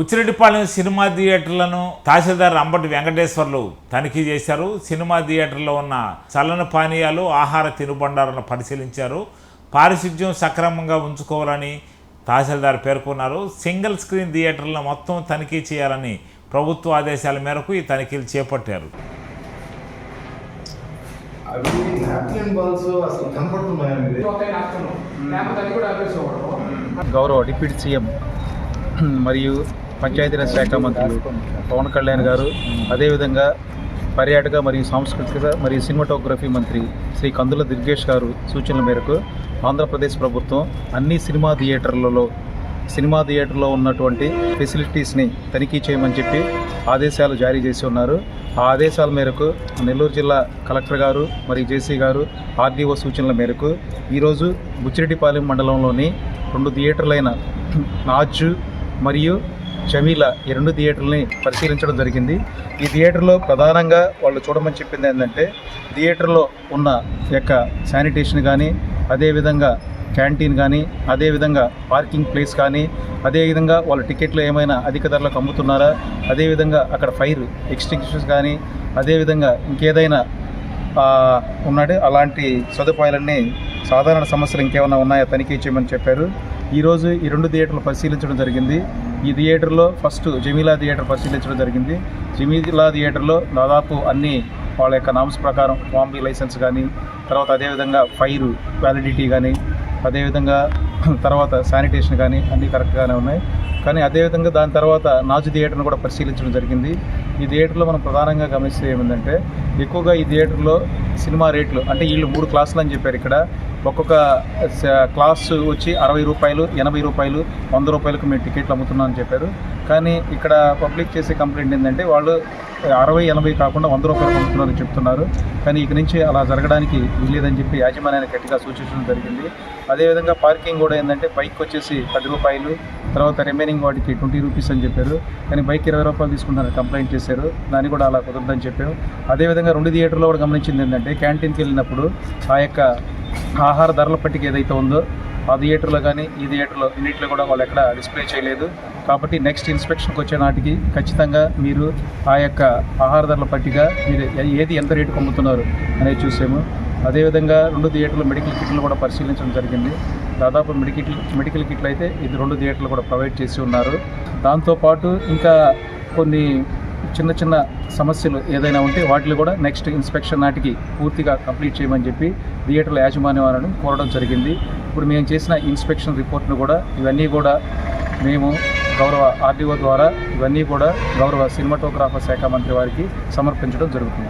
Buchireddypalem cinema థియేటర్లను తహసీల్దార్ అంబటి వెంకటేశ్వర్లు తనిఖీ చేశారు. Cinema థియేటర్లో ఉన్న చల్లని పానీయాలు, ఆహార తినుబండారాలను పరిశీలించారు. పారిశుధ్యం సక్రమంగా ఉంచుకోవాలని తహసీల్దార్ పేర్కొన్నారు. సింగిల్ స్క్రీన్ థియేటర్లను మొత్తం తనిఖీ చేయాలని ప్రభుత్వ ఆదేశాల మేరకు ఈ తనిఖీలు చేపట్టారు. గౌరవ డిప్యూటీ సీఎం మరియు పంచాయతీరాజ్ శాఖ మంత్రులు పవన్ కళ్యాణ్ గారు, అదేవిధంగా పర్యాటక మరియు సాంస్కృతిక మరియు సినిమాటోగ్రఫీ మంత్రి శ్రీ కందుల దుర్గేష్ గారు సూచనల మేరకు ఆంధ్రప్రదేశ్ ప్రభుత్వం అన్ని సినిమా థియేటర్లో ఉన్నటువంటి ఫెసిలిటీస్ని తనిఖీ చేయమని చెప్పి ఆదేశాలు జారీ చేసి ఉన్నారు. ఆ ఆదేశాల మేరకు నెల్లూరు జిల్లా కలెక్టర్ గారు మరియు జేసీ గారు ఆర్డీఓ సూచనల మేరకు ఈరోజు బుచ్చిరెడ్డిపాలెం మండలంలోని 2 థియేటర్లైన నాజు మరియు జమీలా ఈ 2 థియేటర్లని పరిశీలించడం జరిగింది. ఈ థియేటర్లో ప్రధానంగా వాళ్ళు చూడమని చెప్పింది ఏంటంటే, థియేటర్లో ఉన్న యొక్క శానిటేషన్ కానీ, అదేవిధంగా క్యాంటీన్ కానీ, అదేవిధంగా పార్కింగ్ ప్లేస్ కానీ, అదేవిధంగా వాళ్ళ టికెట్లు ఏమైనా అధిక ధరలకు అమ్ముతున్నారా, అదేవిధంగా అక్కడ ఫైర్ ఎక్స్టింగ్విషర్స్ కానీ, అదేవిధంగా ఇంకేదైనా ఉన్నాడు అలాంటి సదుపాయాలన్నీ, సాధారణ సమస్యలు ఇంకేమైనా ఉన్నాయో తనిఖీ చేయమని చెప్పారు. ఈరోజు ఈ 2 థియేటర్లు పరిశీలించడం జరిగింది. ఈ థియేటర్లో ఫస్ట్ జమీలా థియేటర్ పరిశీలించడం జరిగింది. జమీలా థియేటర్లో దాదాపు అన్ని వాళ్ళ యొక్క నామ్స్ ప్రకారం వాంబీ లైసెన్స్ కానీ, తర్వాత అదేవిధంగా ఫైర్ వ్యాలిడిటీ కానీ, అదేవిధంగా తర్వాత శానిటేషన్ కానీ అన్నీ కరెక్ట్గానే ఉన్నాయి. కానీ అదేవిధంగా దాని తర్వాత నాజు థియేటర్ను కూడా పరిశీలించడం జరిగింది. ఈ థియేటర్లో మనం ప్రధానంగా గమనిస్తే ఏమిటంటే, ఎక్కువగా ఈ థియేటర్లో సినిమా రేట్లు అంటే వీళ్ళు 3 క్లాసులు అని చెప్పారు. ఇక్కడ ఒక్కొక్క క్లాసు వచ్చి 60 రూపాయలు, 80 రూపాయలు, 100 రూపాయలకు మేము టికెట్లు అమ్ముతున్నామని చెప్పారు. కానీ ఇక్కడ పబ్లిక్ చేసే కంప్లైంట్ ఏంటంటే, వాళ్ళు 60, 80 కాకుండా 100 రూపాయలకు అమ్ముతున్నారని చెప్తున్నారు. కానీ ఇక నుంచి అలా జరగడానికి వీల్లేదని చెప్పి యాజమాన్యానికి గట్టిగా సూచించడం జరిగింది. అదేవిధంగా పార్కింగ్ కూడా ఏంటంటే, బైక్ వచ్చేసి 10 రూపాయలు, తర్వాత రిమైనింగ్ వాటికి 20 రూపీస్ అని చెప్పారు. కానీ బైక్ 20 రూపాయలు తీసుకుంటారని కంప్లైంట్ చేశారు. దాన్ని కూడా అలా కుదరదని చెప్పారు. అదేవిధంగా 2 థియేటర్లో కూడా గమనించింది ఏంటంటే, క్యాంటీన్కి వెళ్ళినప్పుడు ఆ యొక్క ఆహార ధరల పట్టిక ఏదైతే ఉందో ఆ థియేటర్లో కానీ ఈ థియేటర్లో ఇన్నింటిలో కూడా వాళ్ళు ఎక్కడ డిస్ప్లే చేయలేదు. కాబట్టి నెక్స్ట్ ఇన్స్పెక్షన్కి వచ్చే నాటికి ఖచ్చితంగా మీరు ఆ యొక్క ఆహార ధరల పట్టిక మీరు ఏది ఎంత రేటుకు అమ్ముతున్నారు అనేది చూసాము. అదేవిధంగా 2 థియేటర్లు మెడికల్ కిట్లు కూడా పరిశీలించడం జరిగింది. దాదాపు మెడికల్ కిట్లు అయితే ఇది 2 థియేటర్లు కూడా ప్రొవైడ్ చేసి ఉన్నారు. దాంతోపాటు ఇంకా కొన్ని చిన్న సమస్యలు ఏదైనా ఉంటే వాటిని కూడా నెక్స్ట్ ఇన్స్పెక్షన్ నాటికి పూర్తిగా కంప్లీట్ చేయమని చెప్పి థియేటర్ల యాజమాన్య వారిని కోరడం జరిగింది. ఇప్పుడు మేము చేసిన ఇన్స్పెక్షన్ రిపోర్ట్ను కూడా ఇవన్నీ కూడా మేము గౌరవ ఆర్డీఓ ద్వారా ఇవన్నీ కూడా గౌరవ సినిమాటోగ్రాఫర్ శాఖ మంత్రి వారికి సమర్పించడం జరుగుతుంది.